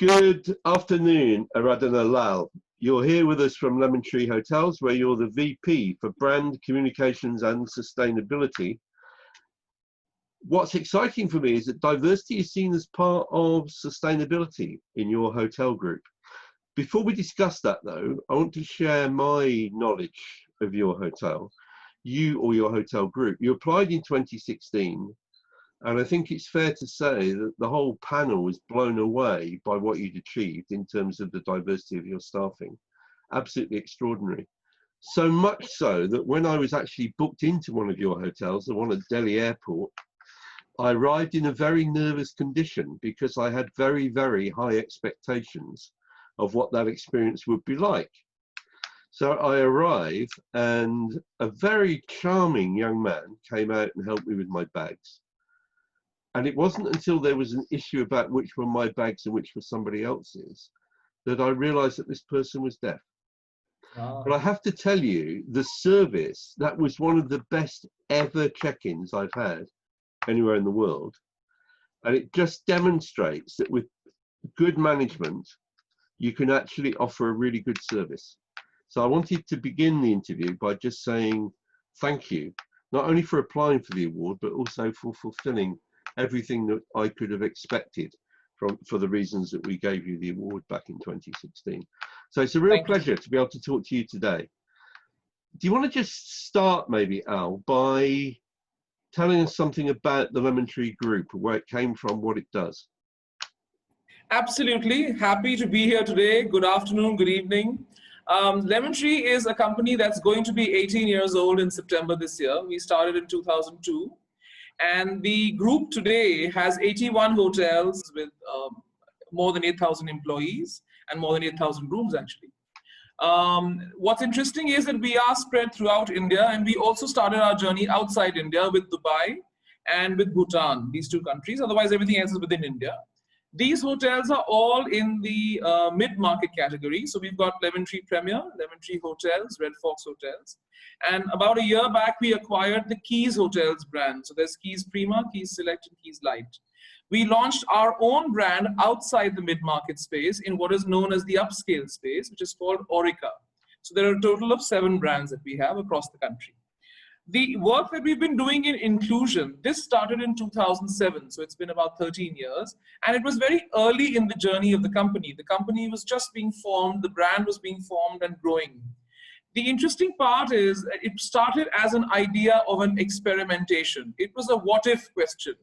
Good afternoon, Aradhana Lal. You're here with us from Lemon Tree Hotels, where you're the VP for Brand Communications and Sustainability. What's exciting for me is that diversity is seen as part of sustainability in your hotel group. Before we discuss that though, I want to share my knowledge of your hotel, you or your hotel group. You applied in 2016, and I think it's fair to say that the whole panel was blown away by what you'd achieved in terms of the diversity of your staffing. Absolutely extraordinary. So much so that when I was actually booked into one of your hotels, the one at Delhi Airport, I arrived in a very nervous condition because I had very, very high expectations of what that experience would be like. So I arrived and a very charming young man came out and helped me with my bags. And it wasn't until there was an issue about which were my bags and which were somebody else's that I realized that this person was deaf. Wow. But I have to tell you, the service, that was one of the best ever check-ins I've had anywhere in the world. And it just demonstrates that with good management, you can actually offer a really good service. So I wanted to begin the interview by just saying thank you, not only for applying for the award, but also for fulfilling everything that I could have expected for the reasons that we gave you the award back in 2016. So it's a real pleasure to be able to talk to you today. Do you want to just start maybe, Al, by telling us something about the Lemon Tree Group, where it came from, what it does? Absolutely. Happy to be here today. Good afternoon, good evening. Lemon Tree is a company that's going to be 18 years old in September this year. We started in 2002. And the group today has 81 hotels with more than 8,000 employees and more than 8,000 rooms actually. What's interesting is that we are spread throughout India, and we also started our journey outside India with Dubai and with Bhutan, these two countries. Otherwise, everything else is within India. These hotels are all in the mid-market category. So we've got Lemon Tree Premier, Lemon Tree Hotels, Red Fox Hotels. And about a year back, we acquired the Keys Hotels brand. So there's Keys Prima, Keys Select, and Keys Light. We launched our own brand outside the mid-market space in what is known as the upscale space, which is called Aurica. So there are a total of 7 brands that we have across the country. The work that we've been doing in inclusion, this started in 2007, so it's been about 13 years, and it was very early in the journey of the company. The company was just being formed, the brand was being formed and growing. The interesting part is that it started as an idea of an experimentation. It was a what-if question,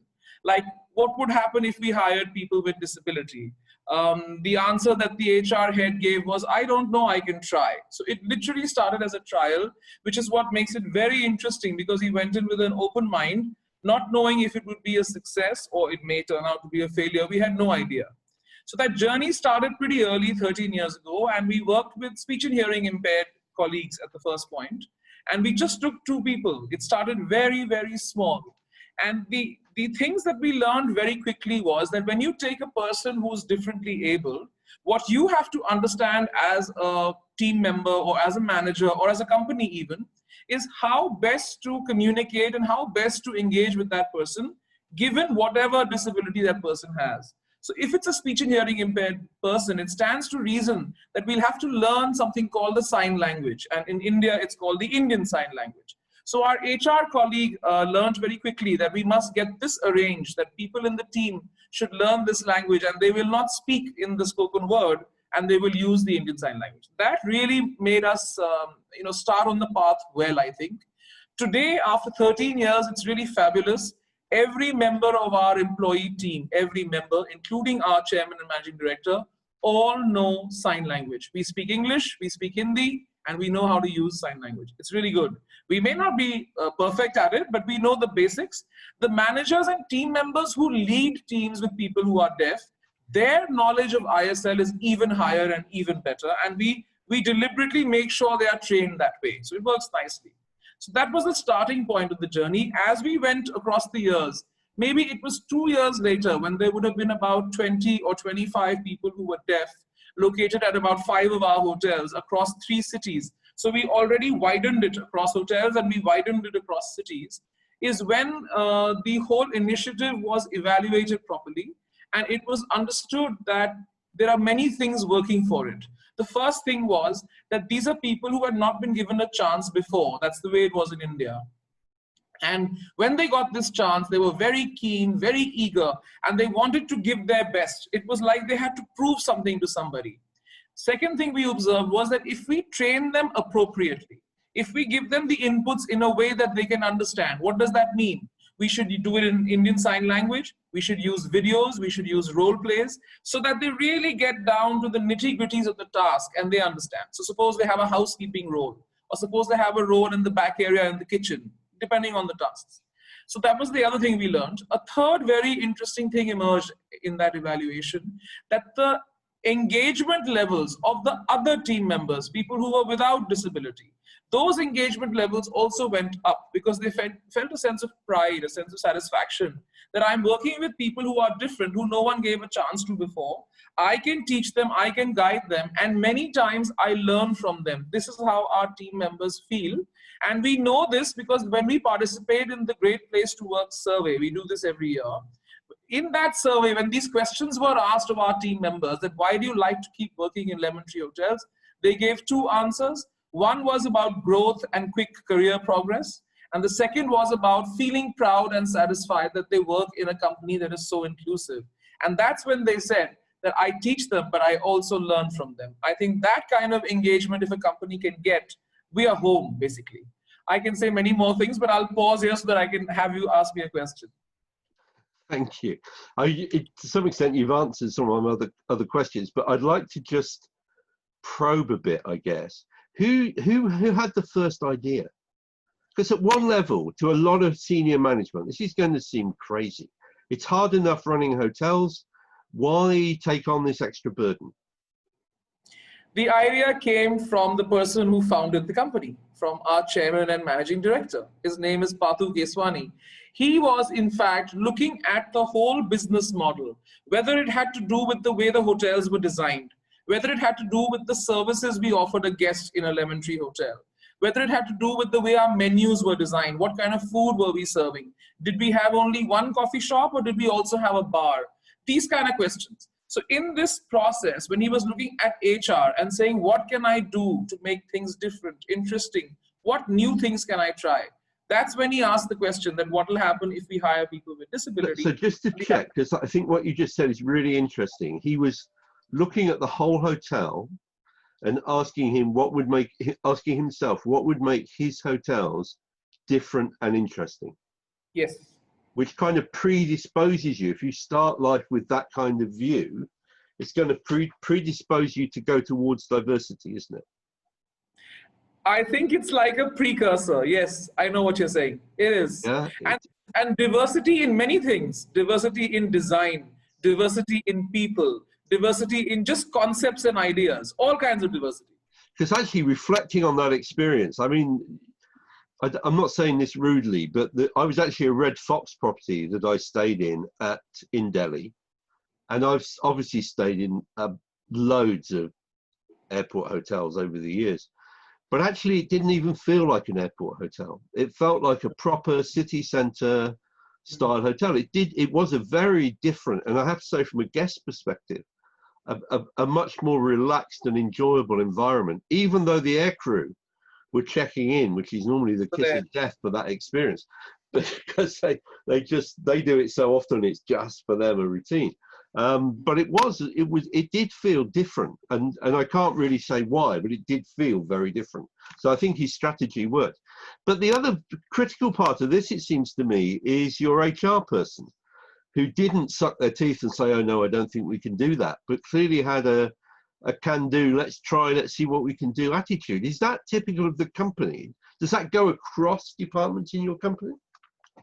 like what would happen if we hired people with disability? The answer that the HR head gave was, I don't know, I can try. So it literally started as a trial, which is what makes it very interesting, because he went in with an open mind, not knowing if it would be a success or it may turn out to be a failure. We had no idea. So that journey started pretty early, 13 years ago, and we worked with speech and hearing impaired colleagues at the first point. And we just took 2 people. It started very, very small. And the things that we learned very quickly was that when you take a person who's differently able, what you have to understand as a team member or as a manager or as a company even, is how best to communicate and how best to engage with that person, given whatever disability that person has. So if it's a speech and hearing impaired person, it stands to reason that we'll have to learn something called the sign language. And in India, it's called the Indian Sign Language. So our HR colleague learned very quickly that we must get this arranged, that people in the team should learn this language and they will not speak in the spoken word and they will use the Indian Sign Language. That really made us start on the path well, I think. Today, after 13 years, it's really fabulous. Every member of our employee team, every member, including our chairman and managing director, all know sign language. We speak English, we speak Hindi, and we know how to use sign language. It's really good. We may not be perfect at it, but we know the basics. The managers and team members who lead teams with people who are deaf, their knowledge of ISL is even higher and even better. And we deliberately make sure they are trained that way. So it works nicely. So that was the starting point of the journey. As we went across the years, maybe it was 2 years later when there would have been about 20 or 25 people who were deaf, located at about 5 of our hotels across 3 cities. So we already widened it across hotels and we widened it across cities, is when the whole initiative was evaluated properly. And it was understood that there are many things working for it. The first thing was that these are people who had not been given a chance before. That's the way it was in India. And when they got this chance, they were very keen, very eager, and they wanted to give their best. It was like they had to prove something to somebody. Second thing we observed was that if we train them appropriately, if we give them the inputs in a way that they can understand, what does that mean? We should do it in Indian Sign Language, we should use videos, we should use role plays, so that they really get down to the nitty-gritties of the task and they understand. So suppose they have a housekeeping role, or suppose they have a role in the back area in the kitchen, depending on the tasks. So that was the other thing we learned. A third very interesting thing emerged in that evaluation, that the engagement levels of the other team members, people who were without disability, those engagement levels also went up because they felt a sense of pride, a sense of satisfaction that I'm working with people who are different, who no one gave a chance to before. I can teach them, I can guide them, and many times I learn from them. This is how our team members feel. And we know this because when we participate in the Great Place to Work survey, we do this every year. In that survey, when these questions were asked of our team members, that why do you like to keep working in Lemon Tree Hotels, they gave two answers. One was about growth and quick career progress. And the second was about feeling proud and satisfied that they work in a company that is so inclusive. And that's when they said that I teach them, but I also learn from them. I think that kind of engagement, if a company can get, we are home, basically. I can say many more things, but I'll pause here so that I can have you ask me a question. Thank you. To some extent, you've answered some of my other questions, but I'd like to just probe a bit, I guess. Who had the first idea? Because at one level, to a lot of senior management, this is going to seem crazy. It's hard enough running hotels. Why take on this extra burden? The idea came from the person who founded the company, from our chairman and managing director. His name is Pathu Keswani. He was, in fact, looking at the whole business model, whether it had to do with the way the hotels were designed, whether it had to do with the services we offered a guest in a Lemon Tree hotel, whether it had to do with the way our menus were designed, what kind of food were we serving, did we have only one coffee shop or did we also have a bar, these kind of questions. So in this process, when he was looking at HR and saying, what can I do to make things different, interesting, what new things can I try? That's when he asked the question that what will happen if we hire people with disability. So just to check, because I think what you just said is really interesting. He was looking at the whole hotel and asking himself what would make his hotels different and interesting. Yes. Which kind of predisposes you. If you start life with that kind of view, it's going to predispose you to go towards diversity, isn't it? I think it's like a precursor. Yes, I know what you're saying. It is. Yeah, and diversity in many things. Diversity in design, diversity in people, diversity in just concepts and ideas, all kinds of diversity. Because actually reflecting on that experience, I mean, I'm not saying this rudely, but I was actually a Red Fox property that I stayed in Delhi. And I've obviously stayed in loads of airport hotels over the years. But actually, it didn't even feel like an airport hotel. It felt like a proper city centre style hotel. It was a very different, and I have to say from a guest perspective, a much more relaxed and enjoyable environment, even though the aircrew were checking in, which is normally the kiss of death for that experience, because they do it so often, it's just for them a routine. But it did feel different, and I can't really say why, but it did feel very different. So I think his strategy worked. But the other critical part of this, it seems to me, is your HR person, who didn't suck their teeth and say, oh no, I don't think we can do that, but clearly had a can do, let's try, let's see what we can do attitude. Is that typical of the company? Does that go across departments in your company?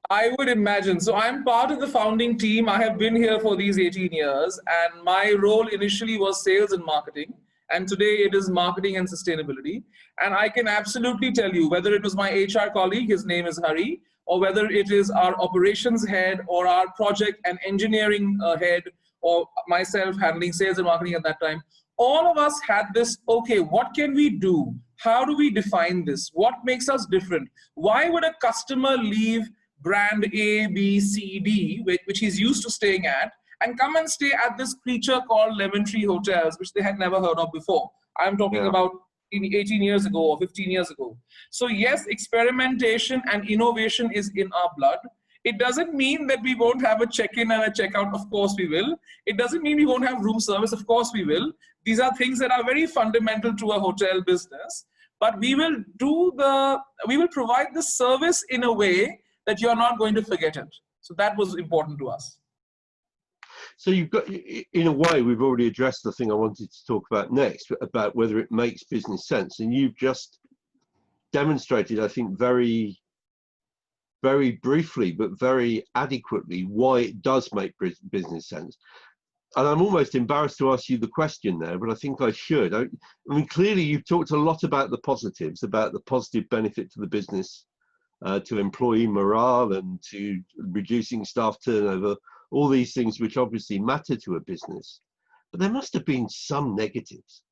I would imagine. So I'm part of the founding team. I have been here for these 18 years, and my role initially was sales and marketing. And today it is marketing and sustainability. And I can absolutely tell you, whether it was my HR colleague, his name is Hari, or whether it is our operations head or our project and engineering head, or myself handling sales and marketing at that time, all of us had this, okay, what can we do? How do we define this? What makes us different? Why would a customer leave brand A, B, C, D, which he's used to staying at, and come and stay at this creature called Lemon Tree Hotels, which they had never heard of before. I'm talking about 18 years ago or 15 years ago. So yes, experimentation and innovation is in our blood. It doesn't mean that we won't have a check-in and a check-out. Of course we will. It doesn't mean we won't have room service. Of course we will. These are things that are very fundamental to a hotel business. But we will provide the service in a way that you're not going to forget it. So that was important to us. So you've got, in a way, we've already addressed the thing I wanted to talk about next, about whether it makes business sense. And you've just demonstrated, I think, very, very briefly, but very adequately, why it does make business sense. And I'm almost embarrassed to ask you the question there, but I think I should. I mean, clearly you've talked a lot about the positives, about the positive benefit to the business, to employee morale and to reducing staff turnover, all these things which obviously matter to a business. But there must have been some negatives.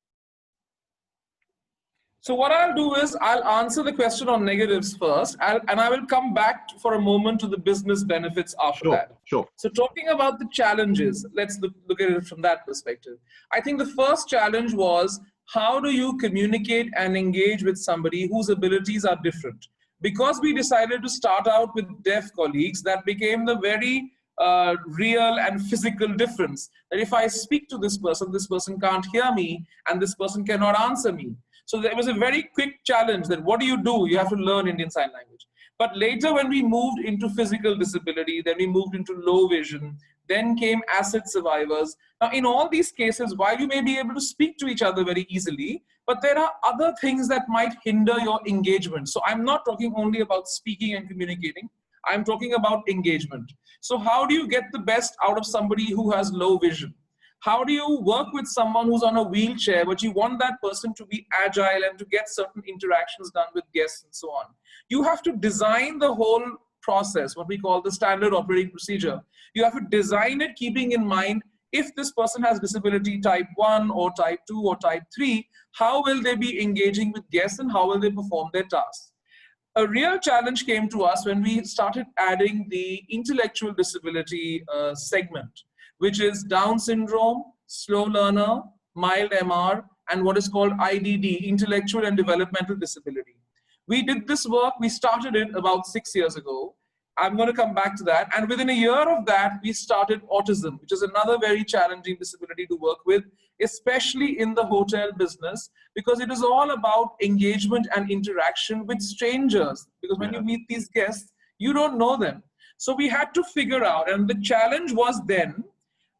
So what I'll do is I'll answer the question on negatives first, and I will come back for a moment to the business benefits after that. Sure. So talking about the challenges, let's look at it from that perspective. I think the first challenge was, how do you communicate and engage with somebody whose abilities are different? Because we decided to start out with deaf colleagues, that became the very real and physical difference. That if I speak to this person can't hear me, and this person cannot answer me. So there was a very quick challenge that what do? You have to learn Indian Sign Language. But later when we moved into physical disability, then we moved into low vision, then came acid survivors. Now in all these cases, while you may be able to speak to each other very easily, but there are other things that might hinder your engagement. So I'm not talking only about speaking and communicating. I'm talking about engagement. So how do you get the best out of somebody who has low vision? How do you work with someone who's on a wheelchair, but you want that person to be agile and to get certain interactions done with guests and so on? You have to design the whole process, what we call the standard operating procedure. You have to design it keeping in mind, if this person has disability type 1 or type 2 or type 3, how will they be engaging with guests and how will they perform their tasks? A real challenge came to us when we started adding the intellectual disability segment, which is Down syndrome, slow learner, mild MR, and what is called IDD, intellectual and developmental disability. We did this work, we started it about 6 years ago. I'm going to come back to that. And within a year of that, we started autism, which is another very challenging disability to work with, especially in the hotel business, because it is all about engagement and interaction with strangers. Because when you meet these guests, you don't know them. So we had to figure out, and the challenge was then,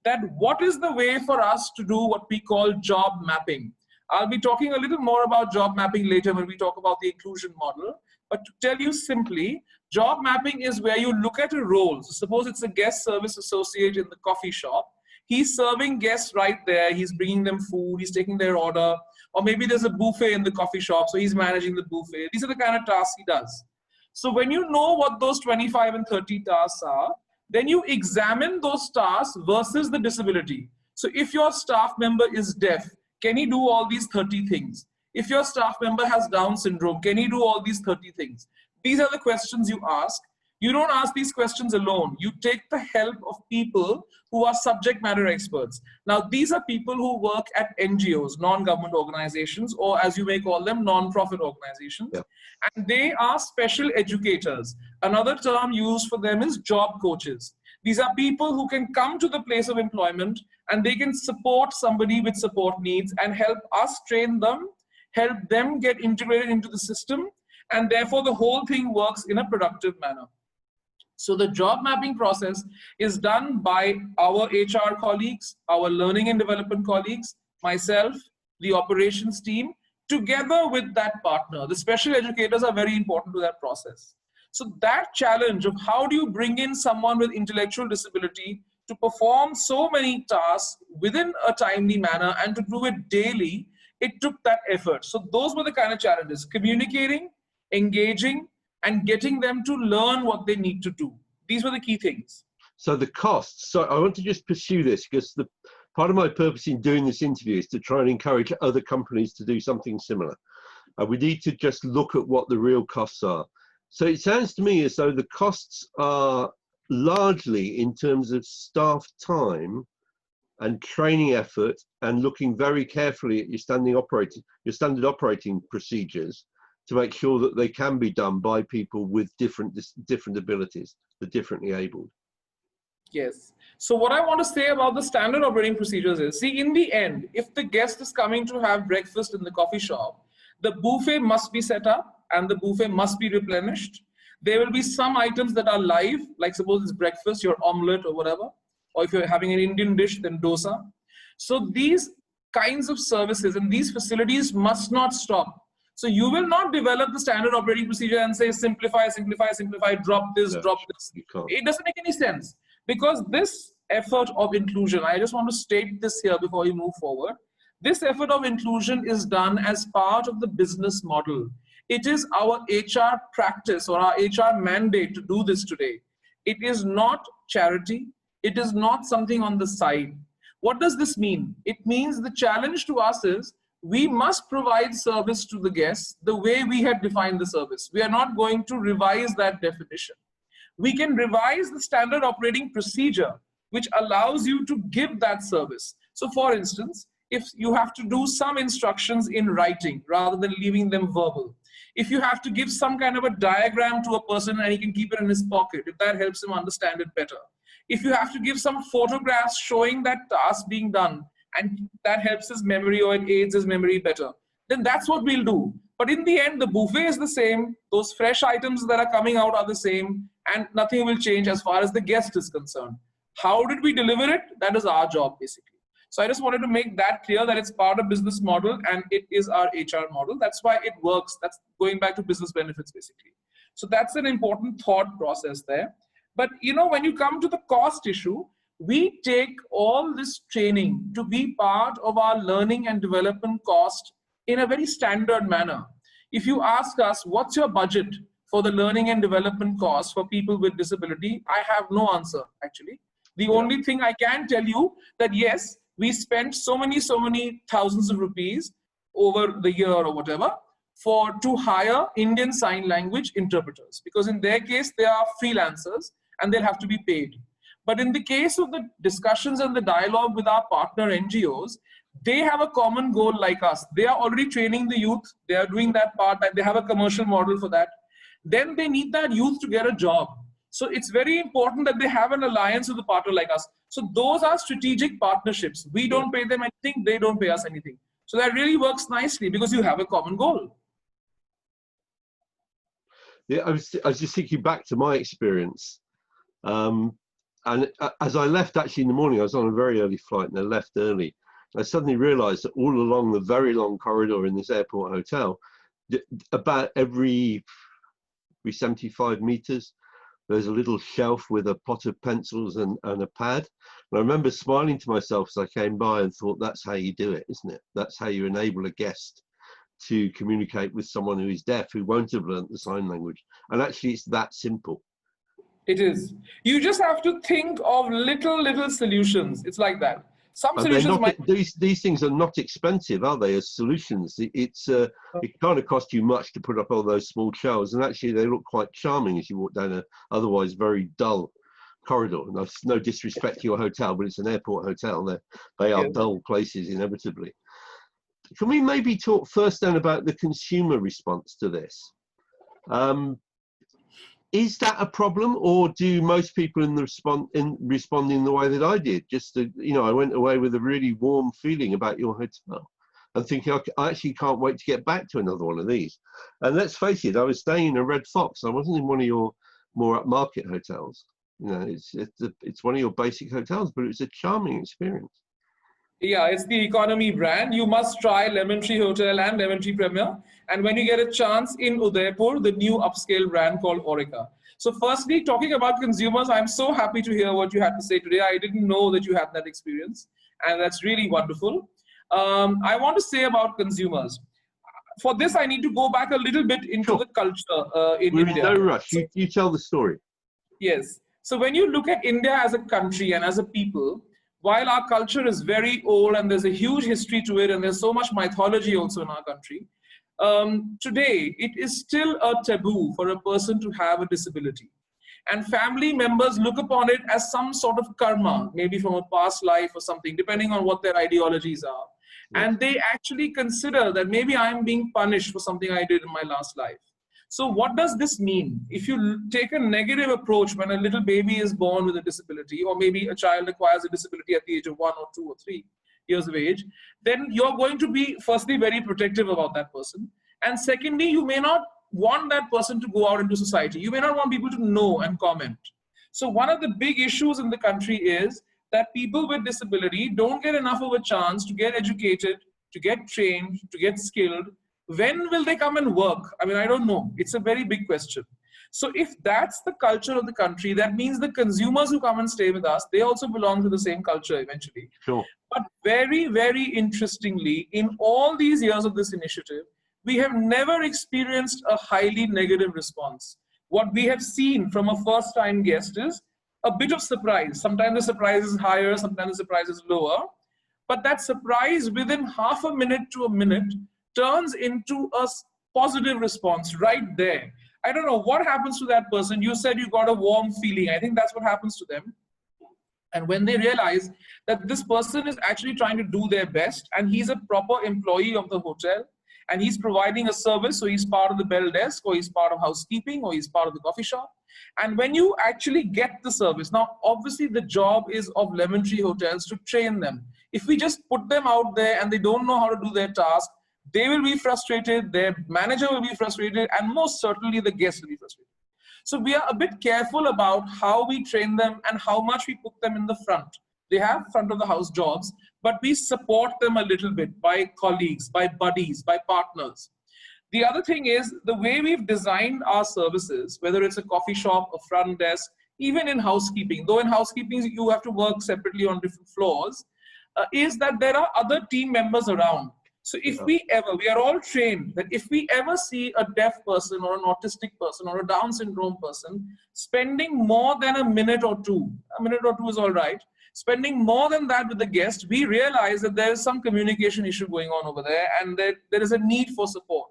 that what is the way for us to do what we call job mapping. I'll be talking a little more about job mapping later when we talk about the inclusion model. But to tell you simply, job mapping is where you look at a role. So suppose it's a guest service associate in the coffee shop. He's serving guests right there. He's bringing them food. He's taking their order. Or maybe there's a buffet in the coffee shop, so he's managing the buffet. These are the kind of tasks he does. So when you know what those 25 and 30 tasks are, then you examine those tasks versus the disability. So if your staff member is deaf, can he do all these 30 things? If your staff member has Down syndrome, can he do all these 30 things? These are the questions you ask. You don't ask these questions alone. You take the help of people who are subject matter experts. Now, these are people who work at NGOs, non-government organizations, or as you may call them, non-profit organizations. Yeah. And they are special educators. Another term used for them is job coaches. These are people who can come to the place of employment and they can support somebody with support needs and help us train them, help them get integrated into the system, and therefore the whole thing works in a productive manner. So the job mapping process is done by our HR colleagues, our learning and development colleagues, myself, the operations team, together with that partner. The special educators are very important to that process. So that challenge of how do you bring in someone with intellectual disability to perform so many tasks within a timely manner and to do it daily, it took that effort. So those were the kind of challenges: communicating, engaging, and getting them to learn what they need to do. These were the key things. So the costs, so I want to just pursue this because the part of my purpose in doing this interview is to try and encourage other companies to do something similar. We need to just look at what the real costs are. So it sounds to me as though the costs are largely in terms of staff time and training effort and looking very carefully at your standard operating procedures to make sure that they can be done by people with different abilities, the differently abled. Yes. So what I want to say about the standard operating procedures is, see, in the end, if the guest is coming to have breakfast in the coffee shop, the buffet must be set up and the buffet must be replenished. There will be some items that are live, like suppose it's breakfast, your omelette or whatever, or if you're having an Indian dish, then dosa. So these kinds of services and these facilities must not stop. So you will not develop the standard operating procedure and say, simplify, simplify, simplify, drop this, drop this. It doesn't make any sense. Because this effort of inclusion, I just want to state this here before you move forward. This effort of inclusion is done as part of the business model. It is our HR practice or our HR mandate to do this today. It is not charity. It is not something on the side. What does this mean? It means the challenge to us is we must provide service to the guests the way we had defined the service. We are not going to revise that definition. We can revise the standard operating procedure, which allows you to give that service. So for instance, if you have to do some instructions in writing rather than leaving them verbal, if you have to give some kind of a diagram to a person and he can keep it in his pocket, if that helps him understand it better, if you have to give some photographs showing that task being done and that helps his memory or it aids his memory better, then that's what we'll do. But in the end, the buffet is the same, those fresh items that are coming out are the same, and nothing will change as far as the guest is concerned. How did we deliver it? That is our job, basically. So I just wanted to make that clear that it's part of business model and it is our HR model. That's why it works. That's going back to business benefits, basically. So that's an important thought process there. But you know, when you come to the cost issue, we take all this training to be part of our learning and development cost in a very standard manner. If you ask us, what's your budget for the learning and development costs for people with disability? I have no answer, actually. The only thing I can tell you that yes, we spent so many thousands of rupees over the year or whatever to hire Indian Sign Language interpreters, because in their case, they are freelancers and they'll have to be paid. But in the case of the discussions and the dialogue with our partner NGOs, they have a common goal like us. They are already training the youth. They are doing that part. They have a commercial model for that. Then they need that youth to get a job. So it's very important that they have an alliance with a partner like us. So those are strategic partnerships. We don't pay them anything. They don't pay us anything. So that really works nicely because you have a common goal. Yeah, I was just thinking back to my experience. And as I left actually in the morning, I was on a very early flight and I left early. I suddenly realized that all along the very long corridor in this airport hotel, about every 75 meters, there's a little shelf with a pot of pencils and a pad. And I remember smiling to myself as I came by and thought, that's how you do it, isn't it? That's how you enable a guest to communicate with someone who is deaf, who won't have learnt the sign language. And actually it's that simple. It is. You just have to think of little solutions. It's like that. Some solutions these things are not expensive, are they, as solutions? It kind of cost you much to put up all those small shelves, and actually they look quite charming as you walk down a otherwise very dull corridor. And no disrespect to your hotel, but it's an airport hotel. They are dull places inevitably. Can we maybe talk first then about the consumer response to this? Is that a problem, or do most people respond in the way that I did? Just to, I went away with a really warm feeling about your hotel and thinking, I actually can't wait to get back to another one of these. And let's face it, I was staying in a Red Fox. I wasn't in one of your more upmarket hotels. It's one of your basic hotels, but it was a charming experience. Yeah, it's the economy brand. You must try Lemon Tree Hotel and Lemon Tree Premier. And when you get a chance in Udaipur, the new upscale brand called Aurika. So firstly, talking about consumers, I'm so happy to hear what you had to say today. I didn't know that you had that experience. And that's really wonderful. I want to say about consumers. For this, I need to go back a little bit into the culture in India. No rush. You tell the story. Yes. So when you look at India as a country and as a people, while our culture is very old and there's a huge history to it and there's so much mythology also in our country, today it is still a taboo for a person to have a disability. And family members look upon it as some sort of karma, maybe from a past life or something, depending on what their ideologies are. Yes. And they actually consider that maybe I am being punished for something I did in my last life. So what does this mean? If you take a negative approach when a little baby is born with a disability, or maybe a child acquires a disability at the age of 1 or 2 or 3 years of age, then you're going to be firstly very protective about that person. And secondly, you may not want that person to go out into society. You may not want people to know and comment. So one of the big issues in the country is that people with disability don't get enough of a chance to get educated, to get trained, to get skilled. When will they come and work? I mean, I don't know. It's a very big question. So if that's the culture of the country, that means the consumers who come and stay with us, they also belong to the same culture eventually. Sure. But very, very interestingly, in all these years of this initiative, we have never experienced a highly negative response. What we have seen from a first-time guest is a bit of surprise. Sometimes the surprise is higher, sometimes the surprise is lower. But that surprise within half a minute to a minute turns into a positive response right there. I don't know what happens to that person. You said you got a warm feeling. I think that's what happens to them. And when they realize that this person is actually trying to do their best and he's a proper employee of the hotel and he's providing a service, so he's part of the bell desk or he's part of housekeeping or he's part of the coffee shop. And when you actually get the service, now obviously the job is of Lemon Tree Hotels to train them. If we just put them out there and they don't know how to do their task, they will be frustrated, their manager will be frustrated, and most certainly the guest will be frustrated. So we are a bit careful about how we train them and how much we put them in the front. They have front of the house jobs, but we support them a little bit by colleagues, by buddies, by partners. The other thing is the way we've designed our services, whether it's a coffee shop, a front desk, even in housekeeping, though in housekeeping you have to work separately on different floors, is that there are other team members around. So if we are all trained that if we ever see a deaf person or an autistic person or a Down syndrome person spending more than a minute or two is all right, spending more than that with the guest, we realize that there is some communication issue going on over there and that there is a need for support.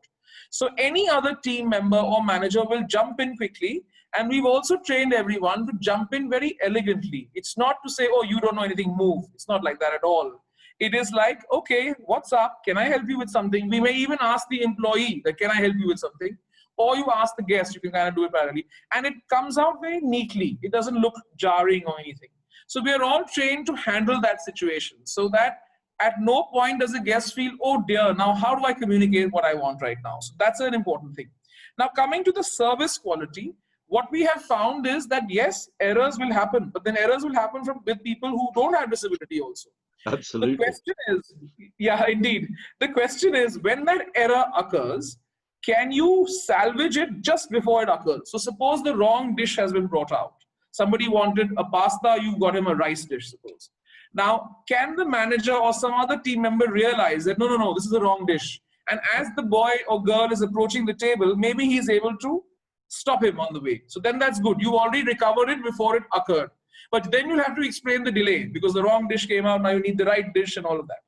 So any other team member or manager will jump in quickly, and we've also trained everyone to jump in very elegantly. It's not to say, oh, you don't know anything, move. It's not like that at all. It is like, okay, what's up? Can I help you with something? We may even ask the employee that, can I help you with something? Or you ask the guest, you can kind of do it parallelly. And it comes out very neatly. It doesn't look jarring or anything. So we are all trained to handle that situation so that at no point does the guest feel, oh dear, now how do I communicate what I want right now? So that's an important thing. Now coming to the service quality, what we have found is that yes, errors will happen, but then errors will happen with people who don't have disability also. Absolutely. The question is, yeah, indeed. The question is, when that error occurs, can you salvage it just before it occurs? So suppose the wrong dish has been brought out. Somebody wanted a pasta, you got him a rice dish, suppose. Now, can the manager or some other team member realize that, no, this is the wrong dish? And as the boy or girl is approaching the table, maybe he's able to stop him on the way. So then that's good. You already recovered it before it occurred. But then you'll have to explain the delay because the wrong dish came out, now you need the right dish and all of that.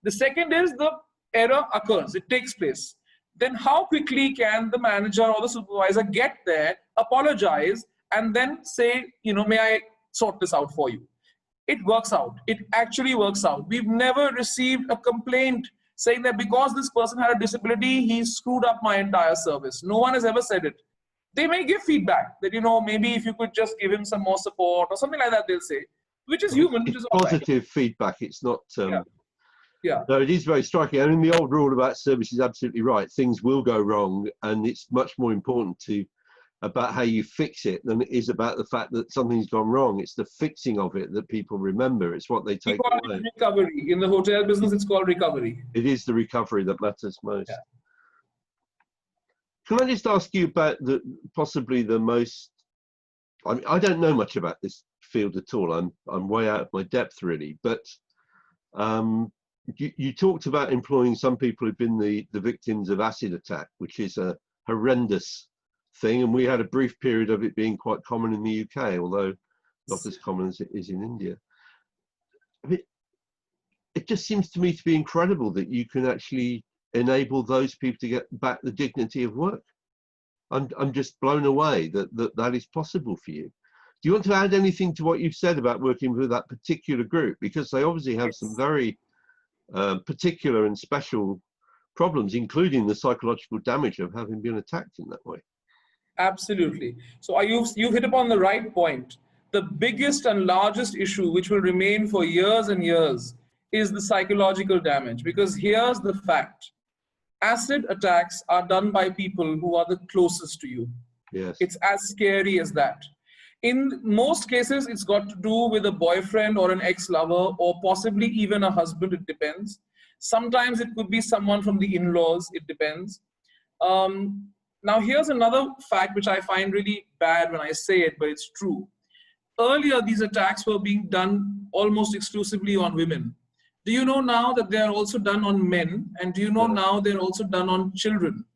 The second is the error occurs, it takes place. Then how quickly can the manager or the supervisor get there, apologize, and then say, may I sort this out for you? It works out. It actually works out. We've never received a complaint saying that because this person had a disability, he screwed up my entire service. No one has ever said it. They may give feedback that, maybe if you could just give him some more support or something like that, they'll say, which is human, which is all right. Positive feedback. It's not, yeah. No, it is very striking. I mean, the old rule about service is absolutely right. Things will go wrong, and it's much more important about how you fix it than it is about the fact that something's gone wrong. It's the fixing of it that people remember. It's what they take away. We call it recovery. In the hotel business, it's called recovery. It is the recovery that matters most. Yeah. Can I just ask you about possibly the most, I mean, I don't know much about this field at all. I'm way out of my depth really, but you talked about employing some people who've been the victims of acid attack, which is a horrendous thing. And we had a brief period of it being quite common in the UK, although not as common as it is in India. I mean, it just seems to me to be incredible that you can actually enable those people to get back the dignity of work. I'm just blown away that is possible for you. Do you want to add anything to what you've said about working with that particular group? Because they obviously have some very particular and special problems, including the psychological damage of having been attacked in that way. Absolutely. So you've hit upon the right point. The biggest and largest issue, which will remain for years and years, is the psychological damage. Because here's the fact. Acid attacks are done by people who are the closest to you. Yes. It's as scary as that. In most cases, it's got to do with a boyfriend or an ex-lover, or possibly even a husband, it depends. Sometimes it could be someone from the in-laws, it depends. Now, here's another fact which I find really bad when I say it, but it's true. Earlier, these attacks were being done almost exclusively on women. Do you know now that they are also done on men? And do you know now they're also done on children?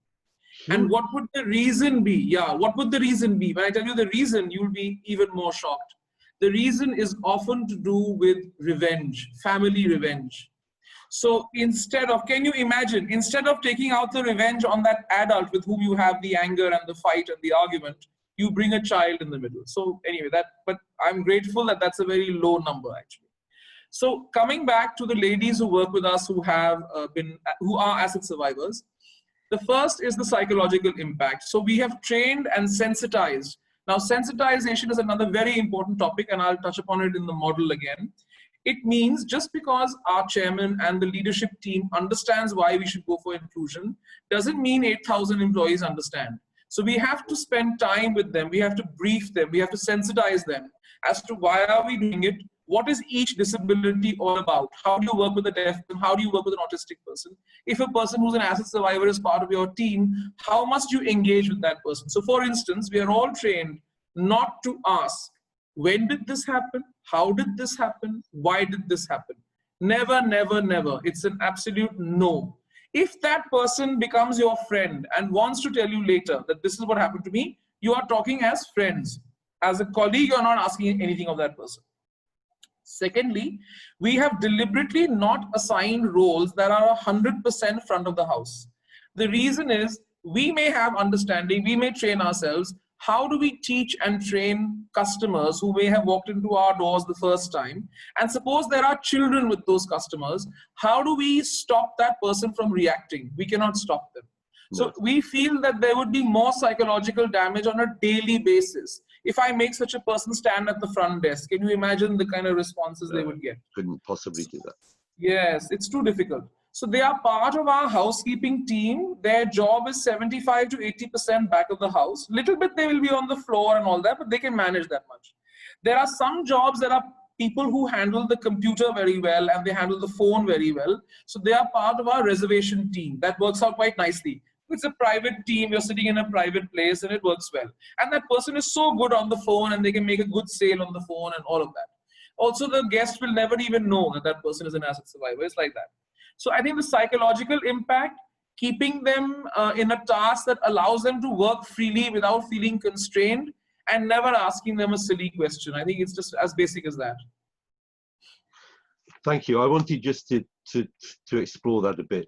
And what would the reason be? Yeah, what would the reason be? When I tell you the reason, you'll be even more shocked. The reason is often to do with revenge, family revenge. So instead of, can you imagine, instead of taking out the revenge on that adult with whom you have the anger and the fight and the argument, you bring a child in the middle. So anyway, but I'm grateful that that's a very low number actually. So coming back to the ladies who work with us who are acid survivors, the first is the psychological impact. So we have trained and sensitized. Now, sensitization is another very important topic, and I'll touch upon it in the model again. It means just because our chairman and the leadership team understands why we should go for inclusion, doesn't mean 8,000 employees understand. So we have to spend time with them. We have to brief them. We have to sensitize them as to why are we doing it? What is each disability all about? How do you work with a deaf person? How do you work with an autistic person? If a person who's an acid survivor is part of your team, how must you engage with that person? So for instance, we are all trained not to ask, when did this happen? How did this happen? Why did this happen? Never, never, never. It's an absolute no. If that person becomes your friend and wants to tell you later that this is what happened to me, you are talking as friends. As a colleague, you're not asking anything of that person. Secondly, we have deliberately not assigned roles that are 100% front of the house. The reason is we may have understanding, we may train ourselves. How do we teach and train customers who may have walked into our doors the first time? And suppose there are children with those customers, how do we stop that person from reacting? We cannot stop them. So we feel that there would be more psychological damage on a daily basis. If I make such a person stand at the front desk, can you imagine the kind of responses they would get? Couldn't possibly do that. Yes, it's too difficult. So they are part of our housekeeping team. Their job is 75 to 80% back of the house. Little bit they will be on the floor and all that, but they can manage that much. There are some jobs that are people who handle the computer very well and they handle the phone very well. So they are part of our reservation team. That works out quite nicely. It's a private team, you're sitting in a private place and it works well. And that person is so good on the phone and they can make a good sale on the phone and all of that. Also, the guest will never even know that that person is an acid survivor. It's like that. So I think the psychological impact, keeping them in a task that allows them to work freely without feeling constrained and never asking them a silly question. I think it's just as basic as that. Thank you. I wanted just to explore that a bit.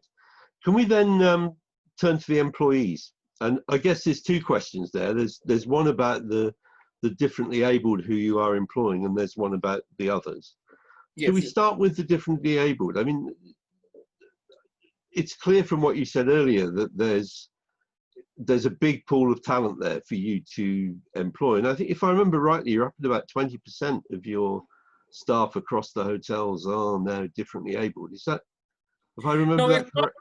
Can we then turn to the employees? And I guess there's two questions there. There's one about the differently abled who you are employing, and there's one about the others. Yes, Can we start with the differently abled? I mean, it's clear from what you said earlier that there's a big pool of talent there for you to employ. And I think if I remember rightly, you're up at about 20% of your staff across the hotels are now differently abled. Is that, if I remember that correctly?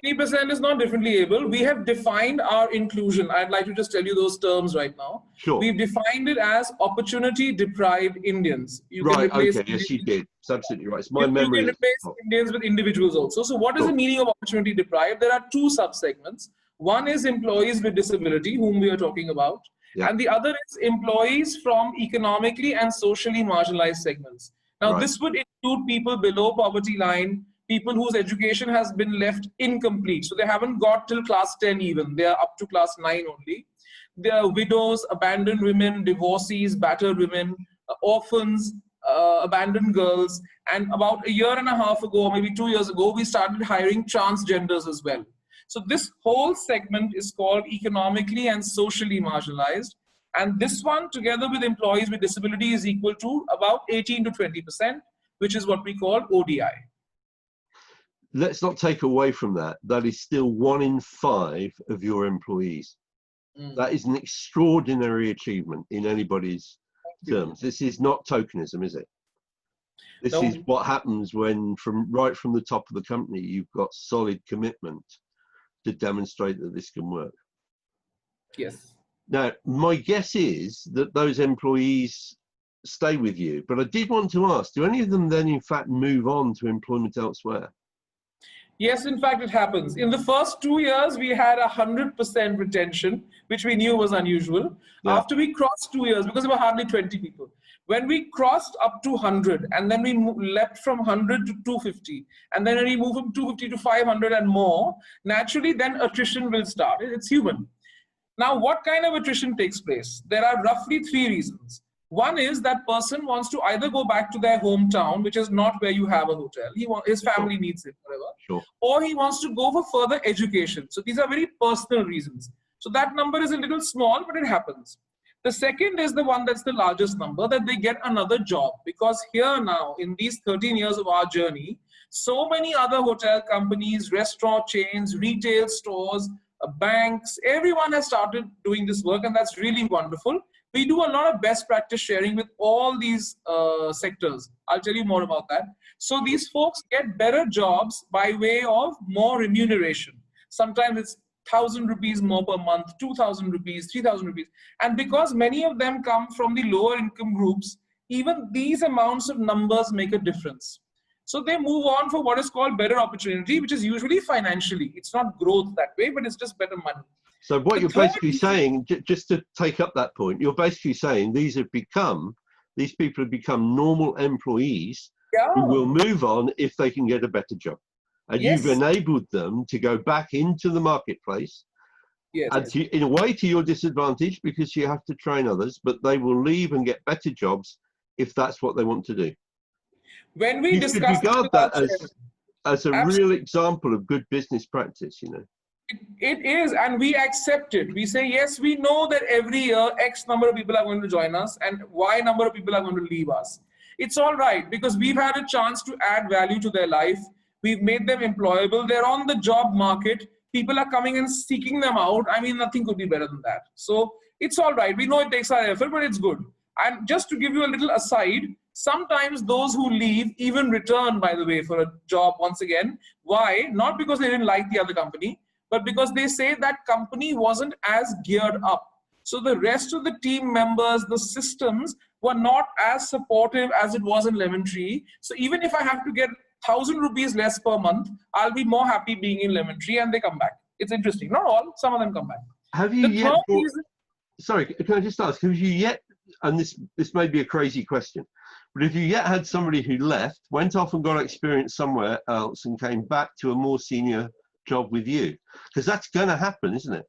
20% is not differently able. We have defined our inclusion. I'd like to just tell you those terms right now. Sure. We've defined it as opportunity deprived Indians. Right, okay, yes you did. It's absolutely right. It's my memory. You can replace Indians with individuals also. So what is the meaning of opportunity deprived? There are two subsegments. One is employees with disability, whom we are talking about. Yeah. And the other is employees from economically and socially marginalized segments. Now, this would include people below poverty line, people whose education has been left incomplete. So they haven't got till class 10 even. They are up to class 9 only. They are widows, abandoned women, divorcees, battered women, orphans, abandoned girls. And about a year and a half ago, or maybe 2 years ago, we started hiring transgenders as well. So this whole segment is called economically and socially marginalized. And this one, together with employees with disability, is equal to about 18 to 20%, which is what we call ODI. Let's not take away from that. That is still 1 in 5 of your employees. That is an extraordinary achievement in anybody's terms. This is not tokenism, is it? This is what happens when, right from the top of the company, you've got solid commitment to demonstrate that this can work. Yes. Now, my guess is that those employees stay with you, but I did want to ask, do any of them then in fact move on to employment elsewhere? Yes, in fact, it happens. In the first 2 years, we had 100% retention, which we knew was unusual. Yeah. After we crossed 2 years, because there were hardly 20 people, when we crossed up to 100, and then we leapt from 100 to 250, and then when we move from 250 to 500 and more, naturally, then attrition will start. It's human. Now, what kind of attrition takes place? There are roughly 3 reasons. One is that person wants to either go back to their hometown, which is not where you have a hotel. His family needs it, whatever. Sure. Or he wants to go for further education. So these are very personal reasons. So that number is a little small, but it happens. The second is the one that's the largest number, that they get another job. Because here now, in these 13 years of our journey, so many other hotel companies, restaurant chains, retail stores, banks, everyone has started doing this work, and that's really wonderful. We do a lot of best practice sharing with all these sectors. I'll tell you more about that. So these folks get better jobs by way of more remuneration. Sometimes it's 1,000 rupees more per month, 2,000 rupees, 3,000 rupees. And because many of them come from the lower income groups, even these amounts of numbers make a difference. So they move on for what is called better opportunity, which is usually financially. It's not growth that way, but it's just better money. So what you're basically saying, just to take up that point, you're basically saying these people have become normal employees who will move on if they can get a better job. And you've enabled them to go back into the marketplace, and in a way to your disadvantage, because you have to train others, but they will leave and get better jobs if that's what they want to do. When we you discuss should regard that as a real example of good business practice, you know. It is, and we accept it. We say, yes, we know that every year X number of people are going to join us and Y number of people are going to leave us. It's all right, because we've had a chance to add value to their life. We've made them employable. They're on the job market. People are coming and seeking them out. I mean, nothing could be better than that. So it's all right. We know it takes our effort, but it's good. And just to give you a little aside, sometimes those who leave even return, by the way, for a job once again. Why? Not because they didn't like the other company, but because they say that company wasn't as geared up. So the rest of the team members, the systems were not as supportive as it was in Lemon Tree. So even if I have to get 1,000 rupees less per month, I'll be more happy being in Lemon Tree, and they come back. It's interesting. Not all, some of them come back. Have you sorry, can I just ask, have you yet, and this may be a crazy question, but have you yet had somebody who left, went off and got experience somewhere else and came back to a more senior job with you? Because that's going to happen, isn't it?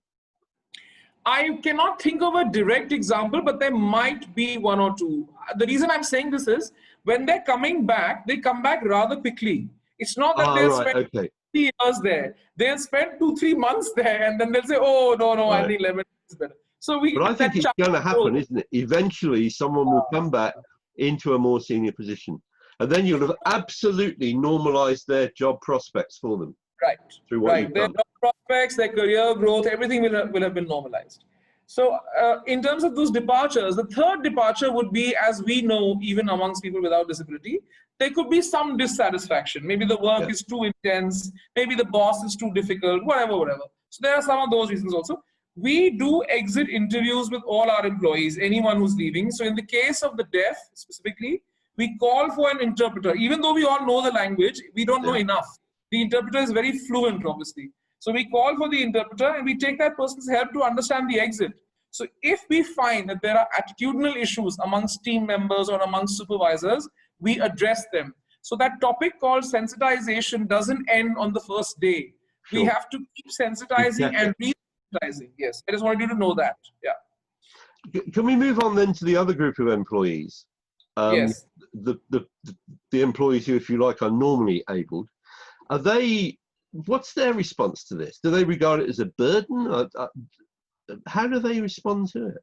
I cannot think of a direct example, but there might be one or two. The reason I'm saying this is, when they're coming back, they come back rather quickly. It's not that they'll spend 3 years there. They'll spend 2-3 months there, and then they'll say, oh, no, I think Lemon is better. So but I think it's going to happen, isn't it? Eventually, someone will come back into a more senior position, and then you'll have absolutely normalized their job prospects for them. Right. Through what you've their done. job prospects, their career growth, everything will have been normalized. So in terms of those departures, the third departure would be, as we know, even amongst people without disability, there could be some dissatisfaction. Maybe the work is too intense, maybe the boss is too difficult, whatever. So there are some of those reasons also. We do exit interviews with all our employees, anyone who's leaving. So in the case of the deaf specifically, we call for an interpreter. Even though we all know the language, we don't know enough. The interpreter is very fluent, obviously. So we call for the interpreter and we take that person's help to understand the exit. So if we find that there are attitudinal issues amongst team members or amongst supervisors, we address them. So that topic called sensitization doesn't end on the first day. Sure. We have to keep sensitizing and re-sensitizing. Yes, I just wanted you to know that. Yeah. Can we move on then to the other group of employees? The employees who, if you like, are normally abled. Are they what's their response to this? Do they regard it as a burden? How do they respond to it?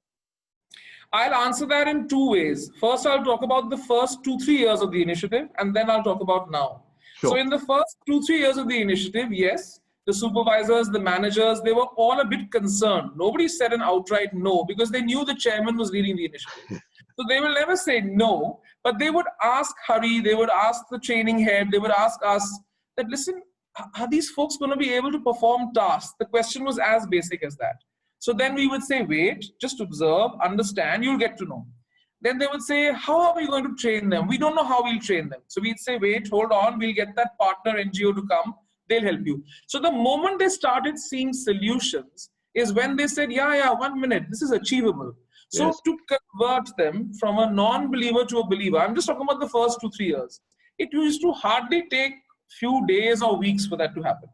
I'll answer that in two ways. First, I'll talk about the first 2-3 years of the initiative, and then I'll talk about now. Sure. So in the first 2-3 years of the initiative, yes, the supervisors, the managers, they were all a bit concerned. Nobody said an outright no, because they knew the chairman was leading the initiative. So they will never say no, but they would ask Hari, they would ask the training head, they would ask us that, listen, are these folks going to be able to perform tasks? The question was as basic as that. So then we would say, wait, just observe, understand, you'll get to know. Then they would say, how are we going to train them? We don't know how we'll train them. So we'd say, wait, hold on, we'll get that partner NGO to come, they'll help you. So the moment they started seeing solutions is when they said, yeah, 1 minute, this is achievable. So Yes. to convert them from a non-believer to a believer, I'm just talking about the first 2-3 years, it used to hardly take few days or weeks for that to happen.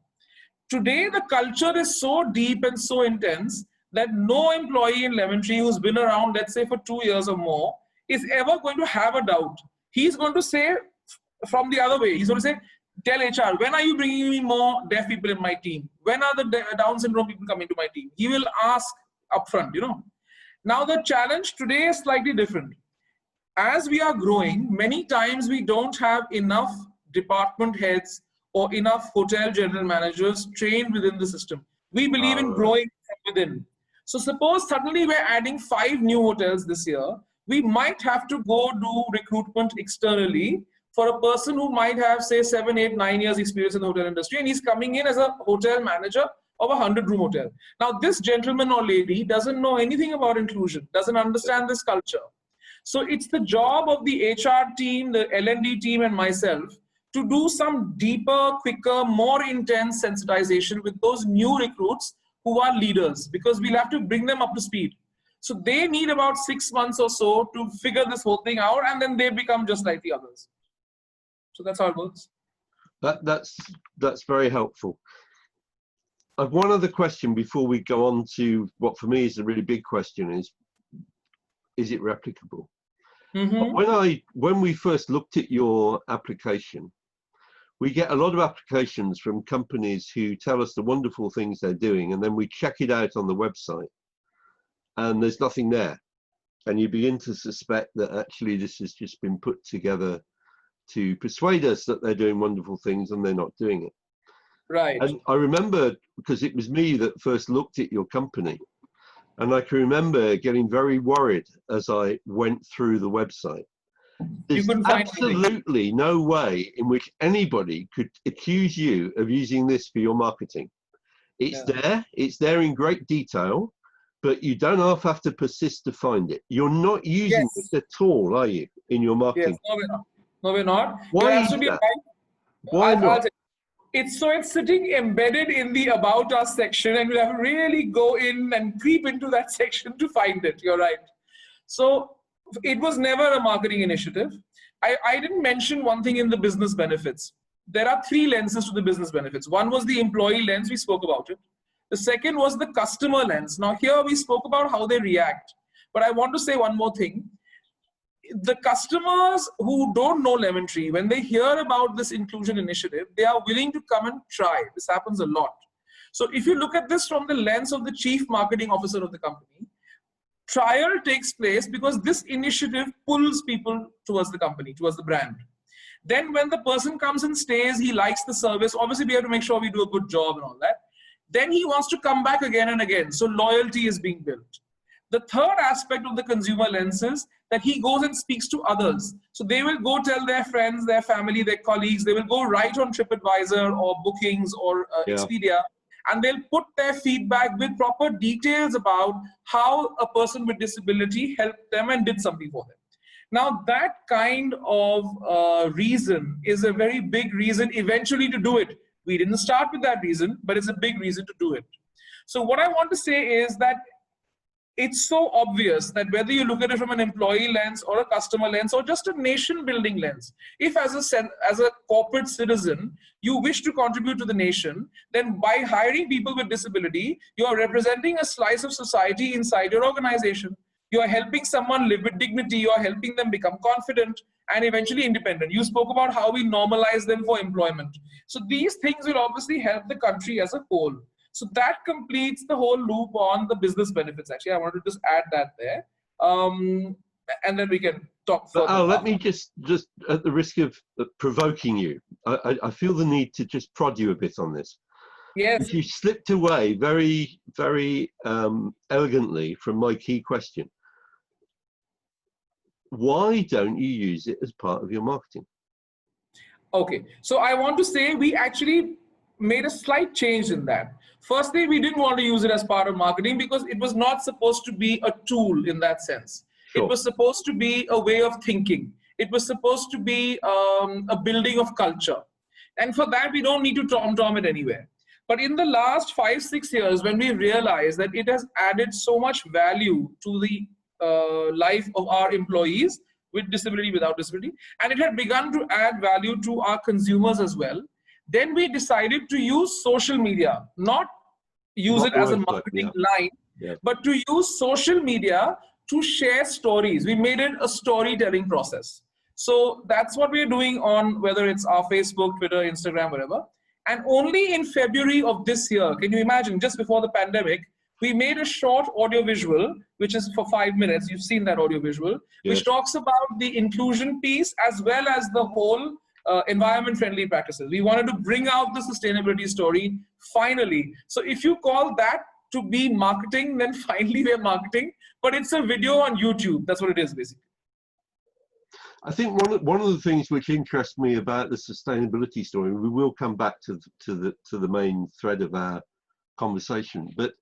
Today, the culture is so deep and so intense that no employee in Lemon Tree who's been around, let's say for 2 years or more, is ever going to have a doubt. He's going to say from the other way, he's going to say, tell HR, when are you bringing me more deaf people in my team? When are the Down syndrome people coming to my team? He will ask upfront, you know. Now the challenge today is slightly different. As we are growing, many times we don't have enough department heads or enough hotel general managers trained within the system. We believe in growing from within. So suppose suddenly we're adding 5 new hotels this year, we might have to go do recruitment externally for a person who might have, say, 7, 8, 9 years experience in the hotel industry, and he's coming in as a hotel manager of a 100-room hotel. Now this gentleman or lady doesn't know anything about inclusion, doesn't understand this culture. So it's the job of the HR team, the L&D team, and myself to do some deeper, quicker, more intense sensitization with those new recruits who are leaders, because we'll have to bring them up to speed. So they need about 6 months or so to figure this whole thing out, and then they become just like the others. So that's how it works. That's very helpful. I've one other question before we go on to what for me is a really big question: is it replicable? Mm-hmm. When we first looked at your application, we get a lot of applications from companies who tell us the wonderful things they're doing, and then we check it out on the website and there's nothing there. And you begin to suspect that actually this has just been put together to persuade us that they're doing wonderful things and they're not doing it. Right. And I remember, because it was me that first looked at your company, and I can remember getting very worried as I went through the website. There's absolutely no way in which anybody could accuse you of using this for your marketing. It's there in great detail, but you don't have to persist to find it. You're not using it at all, are you, in your marketing? Yes, no, we're not. No, we're not. Why is that? Right. Why not? It's sitting embedded in the About Us section, and we'll have to really go in and creep into that section to find it. You're right. So it was never a marketing initiative. I didn't mention one thing in the business benefits. There are 3 lenses to the business benefits. One was the employee lens, we spoke about it. The second was the customer lens. Now here we spoke about how they react. But I want to say one more thing. The customers who don't know Lemon Tree, when they hear about this inclusion initiative, they are willing to come and try. This happens a lot. So if you look at this from the lens of the chief marketing officer of the company, trial takes place because this initiative pulls people towards the company, towards the brand. Then when the person comes and stays, he likes the service. Obviously, we have to make sure we do a good job and all that. Then he wants to come back again and again. So loyalty is being built. The third aspect of the consumer lens is that he goes and speaks to others. So they will go tell their friends, their family, their colleagues. They will go right on TripAdvisor or Bookings or Expedia, and they'll put their feedback with proper details about how a person with disability helped them and did something for them. Now that kind of reason is a very big reason eventually to do it. We didn't start with that reason, but it's a big reason to do it. So what I want to say is that it's so obvious that whether you look at it from an employee lens or a customer lens or just a nation building lens, if as a corporate citizen, you wish to contribute to the nation, then by hiring people with disability, you are representing a slice of society inside your organization. You're helping someone live with dignity. You're helping them become confident and eventually independent. You spoke about how we normalize them for employment. So these things will obviously help the country as a whole. So that completes the whole loop on the business benefits. Actually, I wanted to just add that there. And then we can talk further. But let me just at the risk of provoking you, I feel the need to just prod you a bit on this. Yes. You slipped away very, very elegantly from my key question. Why don't you use it as part of your marketing? Okay, so I want to say we actually made a slight change in that. Firstly, we didn't want to use it as part of marketing because it was not supposed to be a tool in that sense. Sure. It was supposed to be a way of thinking. It was supposed to be a building of culture. And for that, we don't need to tom-tom it anywhere. But in the last 5-6 years, when we realized that it has added so much value to the life of our employees with disability, without disability, and it had begun to add value to our consumers as well, then we decided to use social media, not use it as a marketing line, but to use social media to share stories. We made it a storytelling process. So that's what we're doing on whether it's our Facebook, Twitter, Instagram, whatever. And only in February of this year, can you imagine, just before the pandemic, we made a short audiovisual, which is for 5 minutes. You've seen that audiovisual, which talks about the inclusion piece as well as the whole environment-friendly practices. We wanted to bring out the sustainability story finally. So if you call that to be marketing, then finally we're marketing. But it's a video on YouTube. That's what it is, basically. I think one of the things which interests me about the sustainability story, we will come back to the main thread of our conversation, but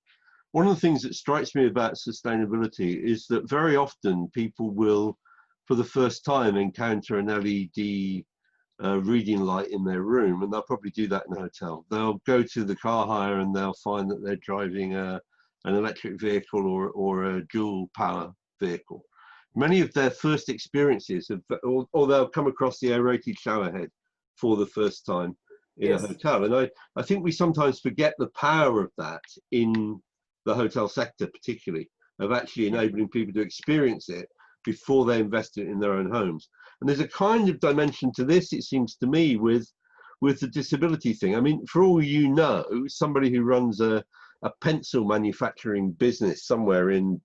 one of the things that strikes me about sustainability is that very often people will, for the first time, encounter an LED reading light in their room, and they'll probably do that in a hotel. They'll go to the car hire and they'll find that they're driving an electric vehicle or a dual power vehicle. Many of their first experiences, or they'll come across the aerated shower head for the first time in a hotel. And I think we sometimes forget the power of that in the hotel sector, particularly, of actually enabling people to experience it before they invest it in their own homes. And there's a kind of dimension to this, it seems to me, with the disability thing. I mean, for all you know, somebody who runs a pencil manufacturing business somewhere in,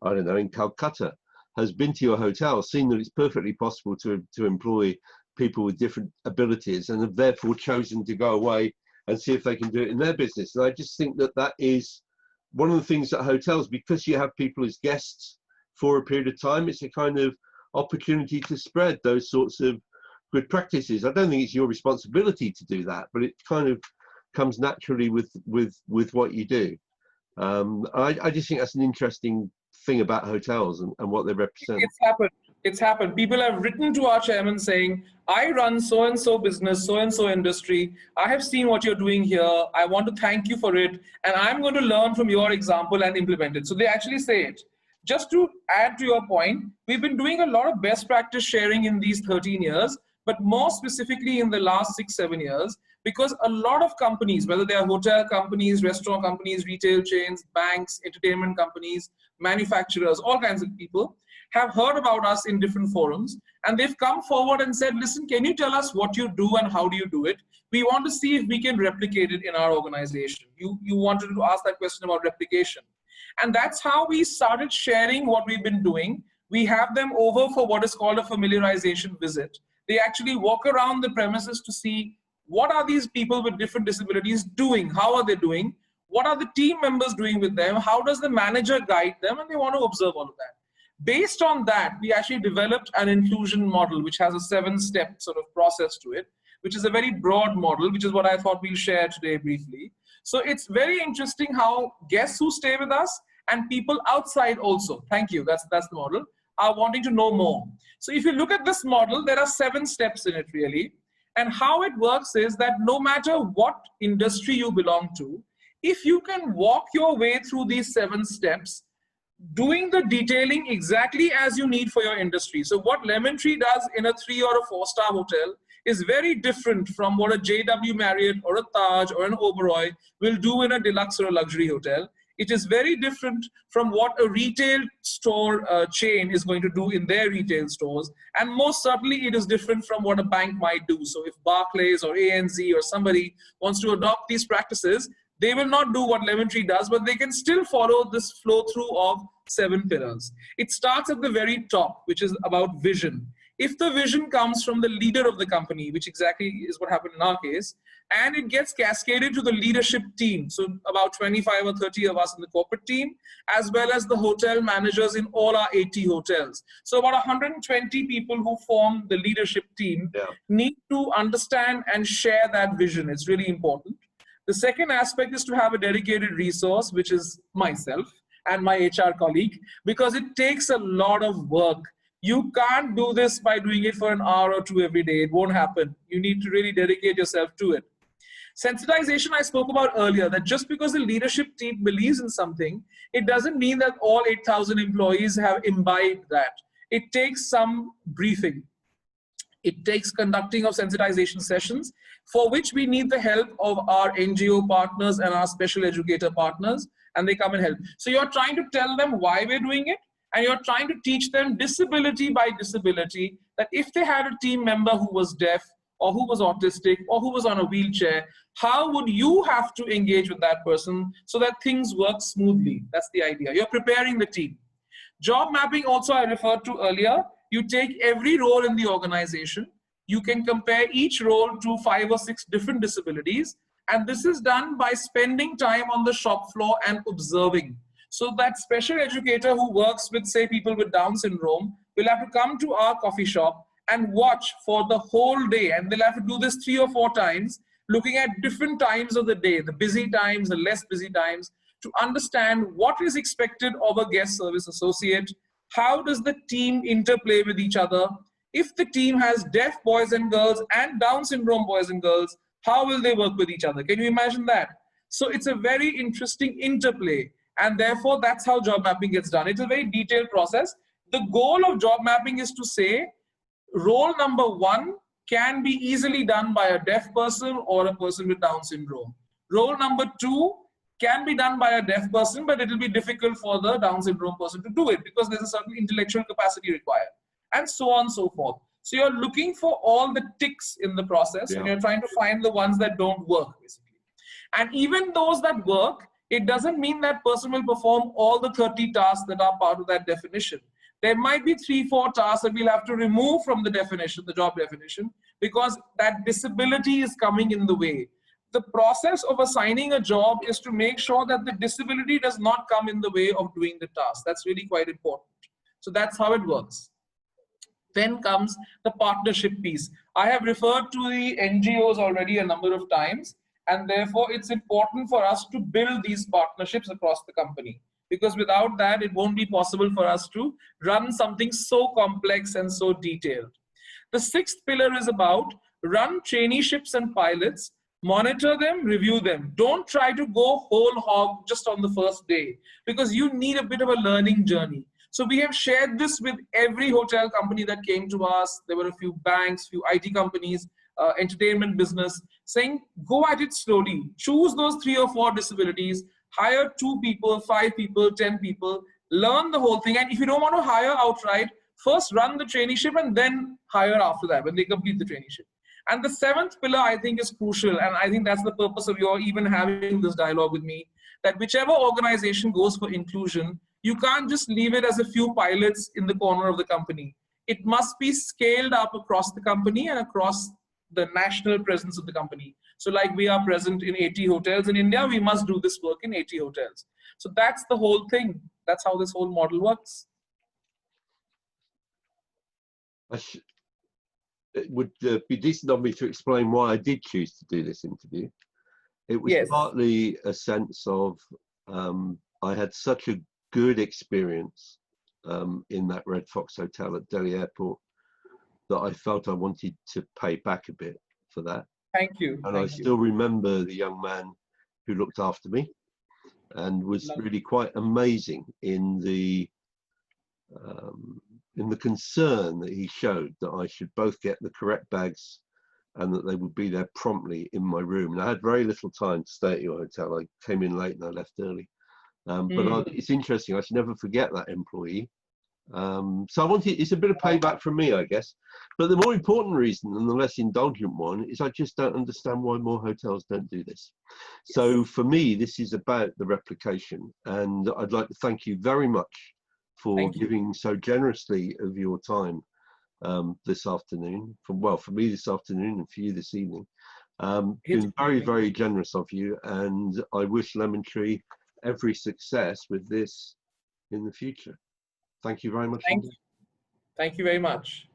I don't know, in Calcutta, has been to your hotel, seen that it's perfectly possible to employ people with different abilities, and have therefore chosen to go away and see if they can do it in their business. And I just think that that is one of the things that hotels, because you have people as guests for a period of time, it's a kind of opportunity to spread those sorts of good practices. I don't think it's your responsibility to do that, but it kind of comes naturally with what you do. I just think that's an interesting thing about hotels and what they represent. It's happened. People have written to our chairman saying, I run so-and-so business, so-and-so industry. I have seen what you're doing here. I want to thank you for it. And I'm going to learn from your example and implement it. So they actually say it. Just to add to your point, we've been doing a lot of best practice sharing in these 13 years, but more specifically in the last 6-7 years, because a lot of companies, whether they are hotel companies, restaurant companies, retail chains, banks, entertainment companies, manufacturers, all kinds of people, have heard about us in different forums, and they've come forward and said, listen, can you tell us what you do and how do you do it? We want to see if we can replicate it in our organization. You wanted to ask that question about replication. And that's how we started sharing what we've been doing. We have them over for what is called a familiarization visit. They actually walk around the premises to see what are these people with different disabilities doing? How are they doing? What are the team members doing with them? How does the manager guide them? And they want to observe all of that. Based on that, we actually developed an inclusion model, which has a 7-step sort of process to it, which is a very broad model, which is what I thought we'll share today briefly. So it's very interesting how guests who stay with us and people outside also, thank you, that's the model, are wanting to know more. So if you look at this model, there are 7 steps in it really. And how it works is that no matter what industry you belong to, if you can walk your way through these 7 steps, doing the detailing exactly as you need for your industry. So what Lemon Tree does in a 3 or a 4-star hotel is very different from what a JW Marriott or a Taj or an Oberoi will do in a deluxe or a luxury hotel. It is very different from what a retail store chain is going to do in their retail stores. And most certainly it is different from what a bank might do. So if Barclays or ANZ or somebody wants to adopt these practices, they will not do what Lemon Tree does, but they can still follow this flow through of 7 pillars. It starts at the very top, which is about vision. If the vision comes from the leader of the company, which exactly is what happened in our case, and it gets cascaded to the leadership team, so about 25 or 30 of us in the corporate team, as well as the hotel managers in all our 80 hotels. So about 120 people who form the leadership team need to understand and share that vision. It's really important. The second aspect is to have a dedicated resource, which is myself and my HR colleague, because it takes a lot of work. You can't do this by doing it for an hour or two every day. It won't happen. You need to really dedicate yourself to it. Sensitization I spoke about earlier, that just because the leadership team believes in something, it doesn't mean that all 8,000 employees have imbibed that. It takes some briefing. It takes conducting of sensitization sessions, for which we need the help of our NGO partners and our special educator partners, and they come and help. So you're trying to tell them why we're doing it, and you're trying to teach them disability by disability, that if they had a team member who was deaf, or who was autistic, or who was on a wheelchair, how would you have to engage with that person so that things work smoothly? That's the idea. You're preparing the team. Job mapping also I referred to earlier. You take every role in the organization. You can compare each role to 5 or 6 different disabilities. And this is done by spending time on the shop floor and observing. So that special educator who works with, say, people with Down syndrome will have to come to our coffee shop and watch for the whole day. And they'll have to do this 3 or 4 times, looking at different times of the day, the busy times, the less busy times, to understand what is expected of a guest service associate. How does the team interplay with each other? If the team has deaf boys and girls and Down syndrome boys and girls, how will they work with each other? Can you imagine that? So it's a very interesting interplay. And therefore, that's how job mapping gets done. It's a very detailed process. The goal of job mapping is to say, role number 1 can be easily done by a deaf person or a person with Down syndrome. Role number 2 can be done by a deaf person, but it will be difficult for the Down syndrome person to do it because there's a certain intellectual capacity required, and so on and so forth. So you're looking for all the ticks in the process, and you're trying to find the ones that don't work, basically. And even those that work, it doesn't mean that person will perform all the 30 tasks that are part of that definition. There might be 3-4 tasks that we'll have to remove from the definition, the job definition, because that disability is coming in the way. The process of assigning a job is to make sure that the disability does not come in the way of doing the task. That's really quite important. So that's how it works. Then comes the partnership piece. I have referred to the NGOs already a number of times, and therefore it's important for us to build these partnerships across the company, because without that, it won't be possible for us to run something so complex and so detailed. The 6th pillar is about run traineeships and pilots, monitor them, review them. Don't try to go whole hog just on the first day, because you need a bit of a learning journey. So we have shared this with every hotel company that came to us. There were a few banks, few IT companies, entertainment business, saying go at it slowly. Choose those 3 or 4 disabilities, hire 2 people, 5 people, 10 people, learn the whole thing. And if you don't want to hire outright, first run the traineeship and then hire after that when they complete the traineeship. And the 7th pillar, I think, is crucial. And I think that's the purpose of your even having this dialogue with me, that whichever organization goes for inclusion, you can't just leave it as a few pilots in the corner of the company. It must be scaled up across the company and across the national presence of the company. So like we are present in 80 hotels in India, we must do this work in 80 hotels. So that's the whole thing. That's how this whole model works. It would be decent of me to explain why I did choose to do this interview. It was partly a sense of I had such a good experience in that Red Fox Hotel at Delhi Airport that I felt I wanted to pay back a bit for that. Thank you. And I still remember the young man who looked after me and was really quite amazing in the concern that he showed that I should both get the correct bags and that they would be there promptly in my room. And I had very little time to stay at your hotel. I came in late and I left early. It's interesting. I should never forget that employee. So I wanted, it's a bit of payback from me, I guess. But the more important reason, and the less indulgent one, is I just don't understand why more hotels don't do this. So for me, this is about the replication. And I'd like to thank you very much for giving so generously of your time this afternoon. For me this afternoon and for you this evening. Been very, very generous of you. And I wish Lemon Tree every success with this in the future. Thank you very much. Thank you very much.